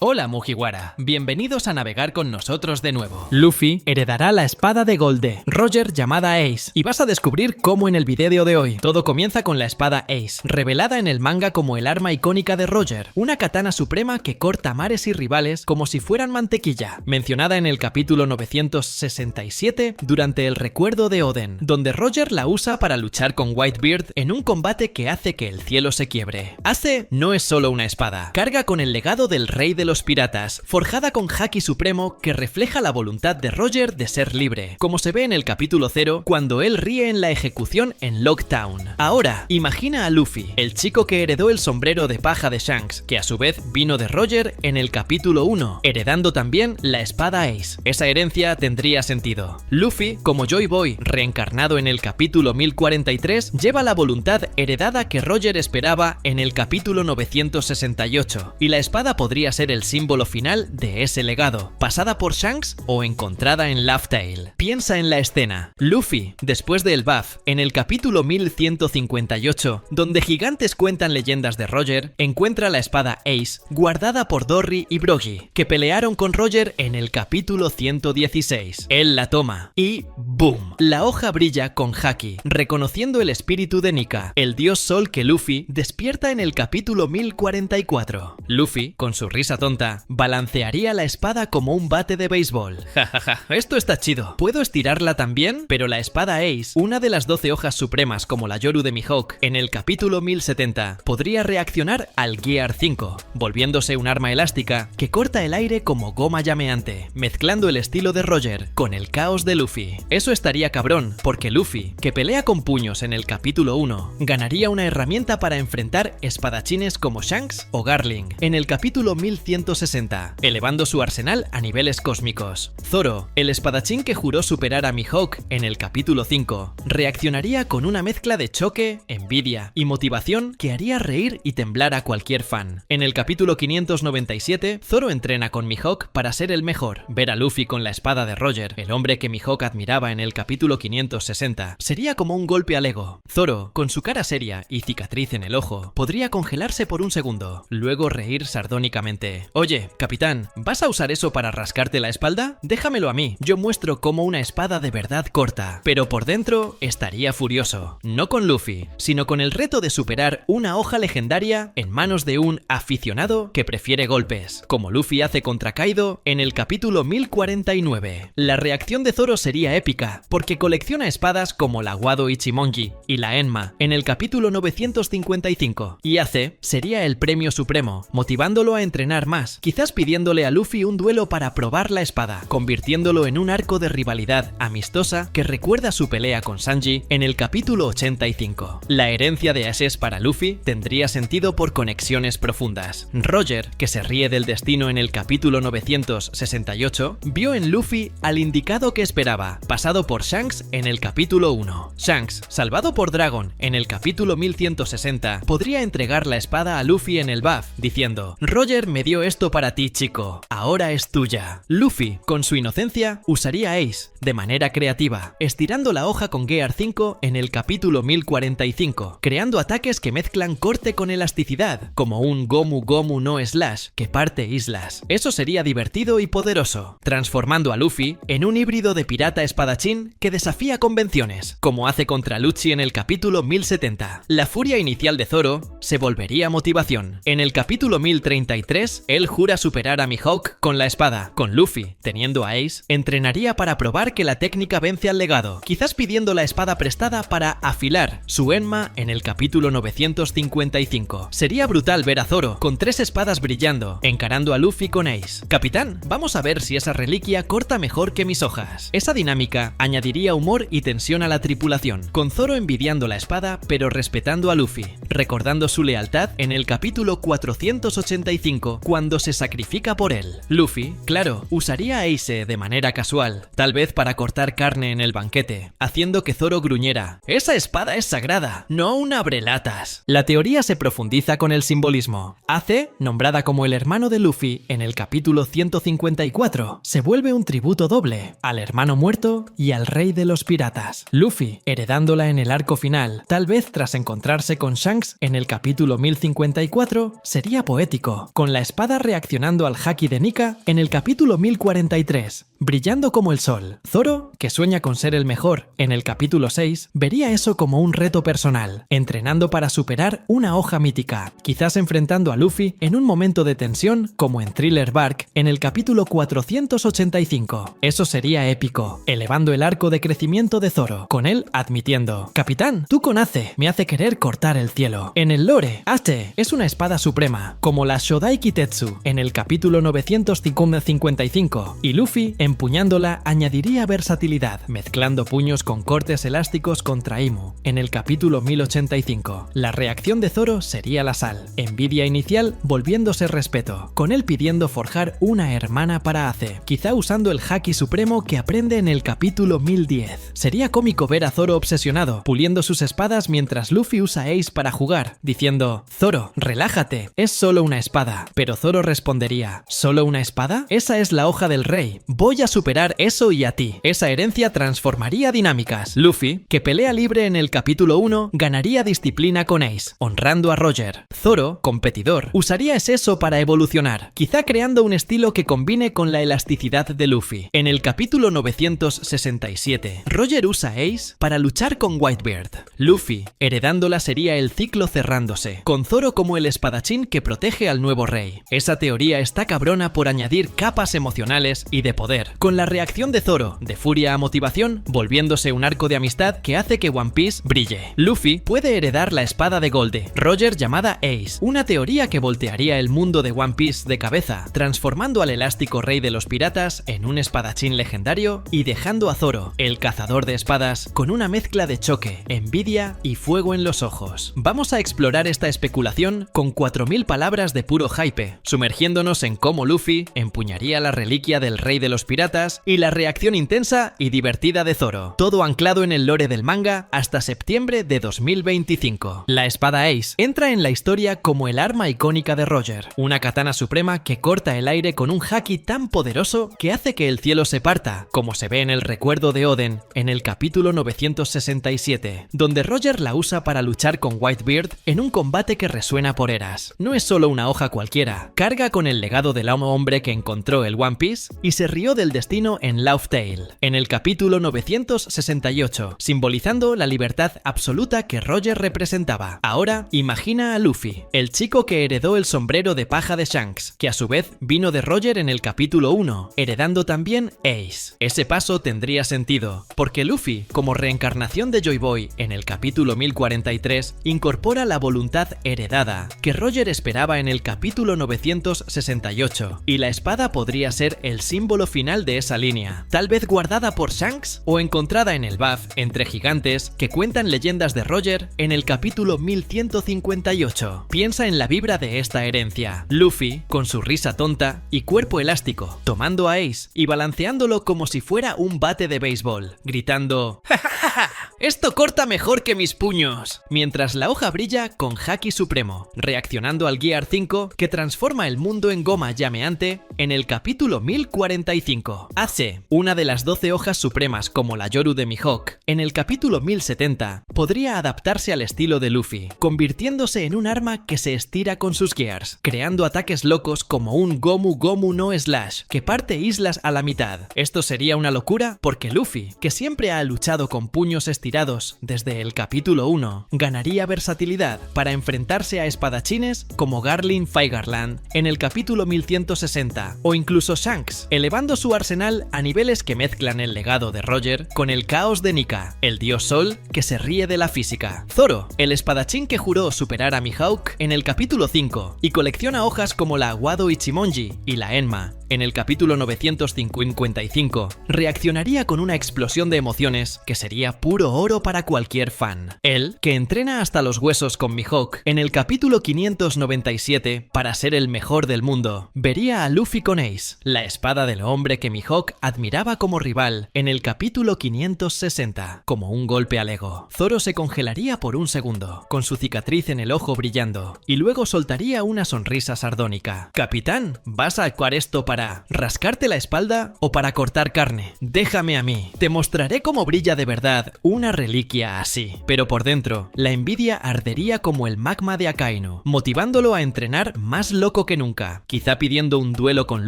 Hola Mugiwara, bienvenidos a navegar con nosotros de nuevo. Luffy heredará la espada de Golde, Roger llamada Ace, y vas a descubrir cómo en el video de hoy. Todo comienza con la espada Ace, revelada en el manga como el arma icónica de Roger, una katana suprema que corta mares y rivales como si fueran mantequilla, mencionada en el capítulo 967 durante el recuerdo de Oden, donde Roger la usa para luchar con Whitebeard en un combate que hace que el cielo se quiebre. Ace no es solo una espada, carga con el legado del rey de los piratas, forjada con haki supremo que refleja la voluntad de Roger de ser libre, como se ve en el capítulo 0 cuando él ríe en la ejecución en Locktown. Ahora, imagina a Luffy, el chico que heredó el sombrero de paja de Shanks, que a su vez vino de Roger en el capítulo 1, heredando también la espada Ace. Esa herencia tendría sentido. Luffy, como Joy Boy, reencarnado en el capítulo 1043, lleva la voluntad heredada que Roger esperaba en el capítulo 968, y la espada podría ser el símbolo final de ese legado, pasada por Shanks o encontrada en Laugh Tale. Piensa en la escena. Luffy, después del buff, en el capítulo 1158, donde gigantes cuentan leyendas de Roger, encuentra la espada Ace, guardada por Dory y Brogy, que pelearon con Roger en el capítulo 116. Él la toma y ¡boom! La hoja brilla con haki, reconociendo el espíritu de Nika, el dios sol que Luffy despierta en el capítulo 1044. Luffy, con su risa tonta, balancearía la espada como un bate de béisbol. Jajaja, esto está chido. Puedo estirarla también, pero la espada Ace, una de las 12 hojas supremas como la Yoru de Mihawk, en el capítulo 1070, podría reaccionar al Gear 5, volviéndose un arma elástica que corta el aire como goma llameante, mezclando el estilo de Roger con el caos de Luffy. Eso estaría cabrón, porque Luffy, que pelea con puños en el capítulo 1, ganaría una herramienta para enfrentar espadachines como Shanks o Garling en el capítulo 1160, elevando su arsenal a niveles cósmicos. Zoro, el espadachín que juró superar a Mihawk en el capítulo 5, reaccionaría con una mezcla de choque, envidia y motivación que haría reír y temblar a cualquier fan. En el capítulo 597, Zoro entrena con Mihawk para ser el mejor. Ver a Luffy con la espada de Roger, el hombre que Mihawk admiraba en el capítulo 560, sería como un golpe al ego. Zoro, con su cara seria y cicatriz en el ojo, podría congelarse por un segundo, luego reír sardónicamente. Oye, capitán, ¿vas a usar eso para rascarte la espalda? Déjamelo a mí, yo muestro cómo una espada de verdad corta. Pero por dentro estaría furioso, no con Luffy, sino con el reto de superar una hoja legendaria en manos de un aficionado que prefiere golpes, como Luffy hace contra Kaido en el capítulo 1049. La reacción de Zoro sería épica, porque colecciona espadas como la Wado Ichimonji y la Enma en el capítulo 955, y Ace sería el premio supremo, motivándolo a entrenar más, quizás pidiéndole a Luffy un duelo para probar la espada, convirtiéndolo en un arco de rivalidad amistosa que recuerda su pelea con Sanji en el capítulo 85. La herencia de Aces para Luffy tendría sentido por conexiones profundas. Roger, que se ríe del destino en el capítulo 968, vio en Luffy al indicado que esperaba, pasado por Shanks en el capítulo 1. Shanks, salvado por Dragon en el capítulo 1160, podría entregar la espada a Luffy en el buff, diciendo: Roger me dio esto para ti, chico, ahora es tuya. Luffy, con su inocencia, usaría Ace de manera creativa, estirando la hoja con Gear 5 en el capítulo 1045, creando ataques que mezclan corte con elasticidad, como un Gomu Gomu no Slash que parte islas. Eso sería divertido y poderoso, transformando a Luffy en un híbrido de pirata espadachín que desafía convenciones, como hace contra Lucci en el capítulo 1070. La furia inicial de Zoro se volvería motivación. En el capítulo 1033, él jura superar a Mihawk con la espada. Con Luffy, teniendo a Ace, entrenaría para probar que la técnica vence al legado, quizás pidiendo la espada prestada para afilar su Enma en el capítulo 955. Sería brutal ver a Zoro con 3 espadas brillando, encarando a Luffy con Ace. Capitán, vamos a ver si esa reliquia corta mejor que mis hojas. Esa dinámica añadiría humor y tensión a la tripulación, con Zoro envidiando la espada pero respetando a Luffy, recordando su lealtad en el capítulo 485 cuando se sacrifica por él. Luffy, claro, usaría a Ace de manera casual, tal vez para cortar carne en el banquete, haciendo que Zoro gruñera: esa espada es sagrada, no un abrelatas. La teoría se profundiza con el simbolismo. Ace, nombrada como el hermano de Luffy en el capítulo 154, se vuelve un tributo doble, al hermano muerto y al rey de los piratas. Luffy, heredándola en el arco final, tal vez tras encontrarse con Shanks en el capítulo 1054, sería poético, con la espada espada reaccionando al haki de Nika en el capítulo 1043, brillando como el sol. Zoro, que sueña con ser el mejor en el capítulo 6, vería eso como un reto personal, entrenando para superar una hoja mítica, quizás enfrentando a Luffy en un momento de tensión como en Thriller Bark en el capítulo 485. Eso sería épico, elevando el arco de crecimiento de Zoro, con él admitiendo: Capitán, tú con Ace me hace querer cortar el cielo. En el lore, Ace es una espada suprema, como la Shodai Kitetsu en el capítulo 955, y Luffy, empuñándola, añadiría versatilidad, mezclando puños con cortes elásticos contra Imu en el capítulo 1085. La reacción de Zoro sería la sal, envidia inicial volviéndose respeto, con él pidiendo forjar una hermana para Ace, quizá usando el haki supremo que aprende en el capítulo 1010. Sería cómico ver a Zoro obsesionado, puliendo sus espadas mientras Luffy usa Ace para jugar, diciendo: Zoro, relájate, es solo una espada. Pero Zoro respondería: ¿solo una espada? Esa es la hoja del rey, voy a superar eso y a ti. Esa herencia transformaría dinámicas. Luffy, que pelea libre en el capítulo 1, ganaría disciplina con Ace, honrando a Roger. Zoro, competidor, usaría eso para evolucionar, quizá creando un estilo que combine con la elasticidad de Luffy. En el capítulo 967, Roger usa Ace para luchar con Whitebeard. Luffy, heredándola, sería el ciclo cerrándose, con Zoro como el espadachín que protege al nuevo rey. Esa teoría está cabrona por añadir capas emocionales y de poder, con la reacción de Zoro, de furia a motivación, volviéndose un arco de amistad que hace que One Piece brille. Luffy puede heredar la espada de Golde, Roger llamada Ace, una teoría que voltearía el mundo de One Piece de cabeza, transformando al elástico rey de los piratas en un espadachín legendario y dejando a Zoro, el cazador de espadas, con una mezcla de choque, envidia y fuego en los ojos. Vamos a explorar esta especulación con 4000 palabras de puro hype, sumergiéndonos en cómo Luffy empuñaría la reliquia del rey de los piratas y la reacción intensa y divertida de Zoro, todo anclado en el lore del manga hasta septiembre de 2025. La espada Ace entra en la historia como el arma icónica de Roger, una katana suprema que corta el aire con un haki tan poderoso que hace que el cielo se parta, como se ve en el recuerdo de Oden en el capítulo 967, donde Roger la usa para luchar con Whitebeard en un combate que resuena por eras. No es solo una hoja cualquiera, carga con el legado del hombre que encontró el One Piece y se rió del destino en Laugh Tale, en el capítulo 968, simbolizando la libertad absoluta que Roger representaba. Ahora, imagina a Luffy, el chico que heredó el sombrero de paja de Shanks, que a su vez vino de Roger en el capítulo 1, heredando también Ace. Ese paso tendría sentido, porque Luffy, como reencarnación de Joy Boy en el capítulo 1043, incorpora la voluntad heredada, que Roger esperaba en el capítulo 968, y la espada podría ser el símbolo final de esa línea, tal vez guardada por Shanks o encontrada en el BAF entre gigantes que cuentan leyendas de Roger en el capítulo 1158. Piensa en la vibra de esta herencia: Luffy, con su risa tonta y cuerpo elástico, tomando a Ace y balanceándolo como si fuera un bate de béisbol, gritando: ¡ja, ja, ja, ja! ¡Esto corta mejor que mis puños! Mientras la hoja brilla con haki supremo, reaccionando al Gear 5 que transforma el mundo en goma llameante en el capítulo 1045. Ace, una de las 12 hojas supremas como la Yoru de Mihawk, en el capítulo 1070, podría adaptarse al estilo de Luffy, convirtiéndose en un arma que se estira con sus gears, creando ataques locos como un Gomu Gomu no Slash, que parte islas a la mitad. Esto sería una locura porque Luffy, que siempre ha luchado con puños estirados desde el capítulo 1, ganaría versatilidad para enfrentarse a espadachines como Garlin Faigarland en el capítulo 1160, o incluso Shanks, elevando su arsenal a niveles que mezclan el legado de Roger con el caos de Nika, el dios sol que se ríe de la física. Zoro, el espadachín que juró superar a Mihawk en el capítulo 5 y colecciona hojas como la Wado Ichimonji y la Enma en el capítulo 955, reaccionaría con una explosión de emociones que sería puro oro para cualquier fan. Él, que entrena hasta los huesos con Mihawk en el capítulo 597 para ser el mejor del mundo, vería a Luffy con Ace, la espada del hombre que Mihawk admiraba como rival, en el capítulo 560, como un golpe al ego. Zoro se congelaría por un segundo, con su cicatriz en el ojo brillando, y luego soltaría una sonrisa sardónica. «Capitán, ¿vas a actuar esto para usará? ¿Rascarte la espalda o para cortar carne? Déjame a mí. Te mostraré cómo brilla de verdad una reliquia así. Pero por dentro, la envidia ardería como el magma de Akainu, motivándolo a entrenar más loco que nunca, quizá pidiendo un duelo con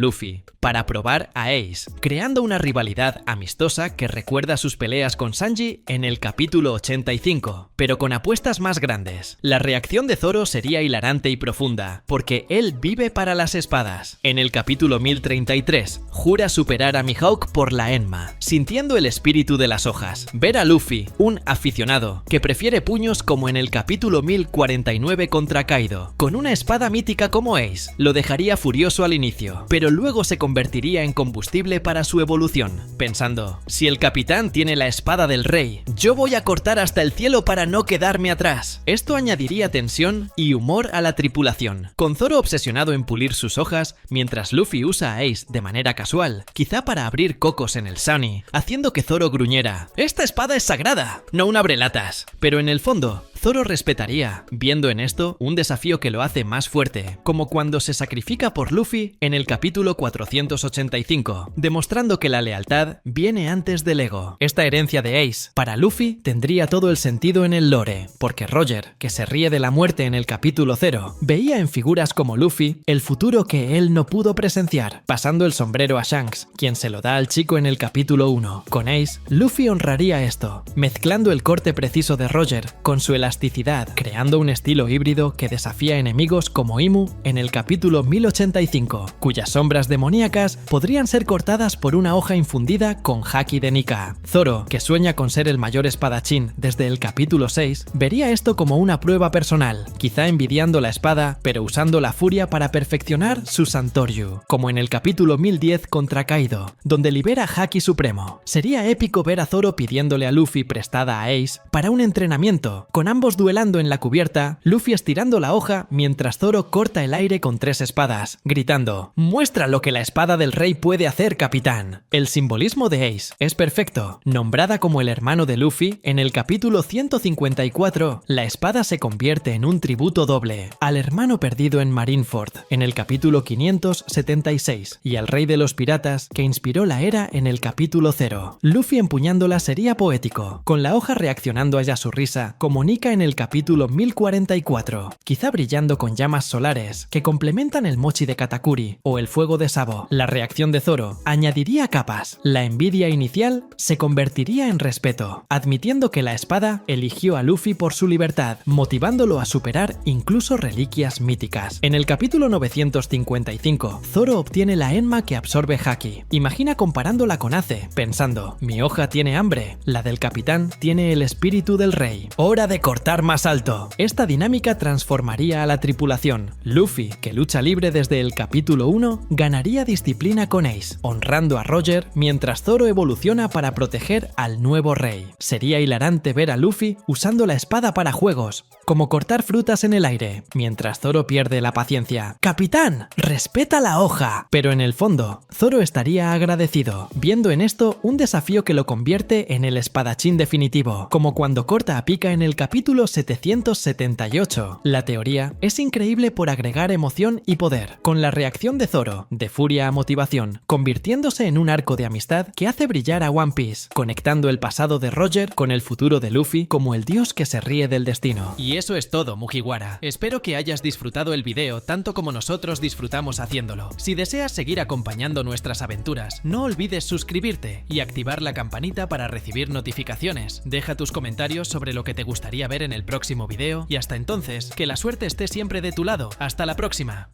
Luffy, para probar a Ace, creando una rivalidad amistosa que recuerda sus peleas con Sanji en el capítulo 85, pero con apuestas más grandes. La reacción de Zoro sería hilarante y profunda, porque él vive para las espadas. En el capítulo 1033, jura superar a Mihawk por la Enma, sintiendo el espíritu de las hojas. Ver a Luffy, un aficionado, que prefiere puños como en el capítulo 1049 contra Kaido, con una espada mítica como Ace, lo dejaría furioso al inicio, pero luego se convertiría en combustible para su evolución, pensando, si el capitán tiene la espada del rey, yo voy a cortar hasta el cielo para no quedarme atrás. Esto añadiría tensión y humor a la tripulación, con Zoro obsesionado en pulir sus hojas, mientras Luffy usa a Ace de manera casual, quizá para abrir cocos en el Sunny, haciendo que Zoro gruñera, ¡esta espada es sagrada, no un abrelatas! Pero en el fondo, Zoro respetaría, viendo en esto un desafío que lo hace más fuerte, como cuando se sacrifica por Luffy en el capítulo 485, demostrando que la lealtad viene antes del ego. Esta herencia de Ace, para Luffy, tendría todo el sentido en el lore, porque Roger, que se ríe de la muerte en el capítulo 0, veía en figuras como Luffy el futuro que él no pudo presenciar, pasando el sombrero a Shanks, quien se lo da al chico en el capítulo 1. Con Ace, Luffy honraría esto, mezclando el corte preciso de Roger con su elasticidad, creando un estilo híbrido que desafía enemigos como Imu en el capítulo 1085, cuyas sombras demoníacas podrían ser cortadas por una hoja infundida con Haki de Nika. Zoro, que sueña con ser el mayor espadachín desde el capítulo 6, vería esto como una prueba personal, quizá envidiando la espada, pero usando la furia para perfeccionar su Santoryu, como en el capítulo 1010 contra Kaido, donde libera Haki supremo. Sería épico ver a Zoro pidiéndole a Luffy prestada a Ace para un entrenamiento, con ambos duelando en la cubierta, Luffy estirando la hoja mientras Zoro corta el aire con 3 espadas, gritando, ¡muestra lo que la espada del rey puede hacer, capitán! El simbolismo de Ace es perfecto. Nombrada como el hermano de Luffy, en el capítulo 154, la espada se convierte en un tributo doble, al hermano perdido en Marineford, en el capítulo 576, y al rey de los piratas, que inspiró la era en el capítulo 0. Luffy empuñándola sería poético, con la hoja reaccionando a Yasurisa, como Nika en el capítulo 1044, quizá brillando con llamas solares, que complementan el mochi de Katakuri, o el fuego de Sabo. La reacción de Zoro añadiría capas. La envidia inicial se convertiría en respeto, admitiendo que la espada eligió a Luffy por su libertad, motivándolo a superar incluso reliquias míticas. En el capítulo 955, Zoro obtiene la Enma que absorbe Haki. Imagina comparándola con Ace, pensando, mi hoja tiene hambre, la del capitán tiene el espíritu del rey. Hora de cortar más alto. Esta dinámica transformaría a la tripulación. Luffy, que lucha libre desde el capítulo 1, ganaría disciplina con Ace, honrando a Roger mientras Zoro evoluciona para proteger al nuevo rey. Sería hilarante ver a Luffy usando la espada para juegos, como cortar frutas en el aire, mientras Zoro pierde la paciencia. ¡Capitán! ¡Respeta la hoja! Pero en el fondo, Zoro estaría agradecido, viendo en esto un desafío que lo convierte en el espadachín definitivo, como cuando corta a Pika en el capítulo 778. La teoría es increíble por agregar emoción y poder, con la reacción de Zoro, de furia a motivación, convirtiéndose en un arco de amistad que hace brillar a One Piece, conectando el pasado de Roger con el futuro de Luffy como el dios que se ríe del destino. Y eso es todo, Mugiwara. Espero que hayas disfrutado el video tanto como nosotros disfrutamos haciéndolo. Si deseas seguir acompañando nuestras aventuras, no olvides suscribirte y activar la campanita para recibir notificaciones. Deja tus comentarios sobre lo que te gustaría ver en el próximo video y hasta entonces, que la suerte esté siempre de tu lado. ¡Hasta la próxima!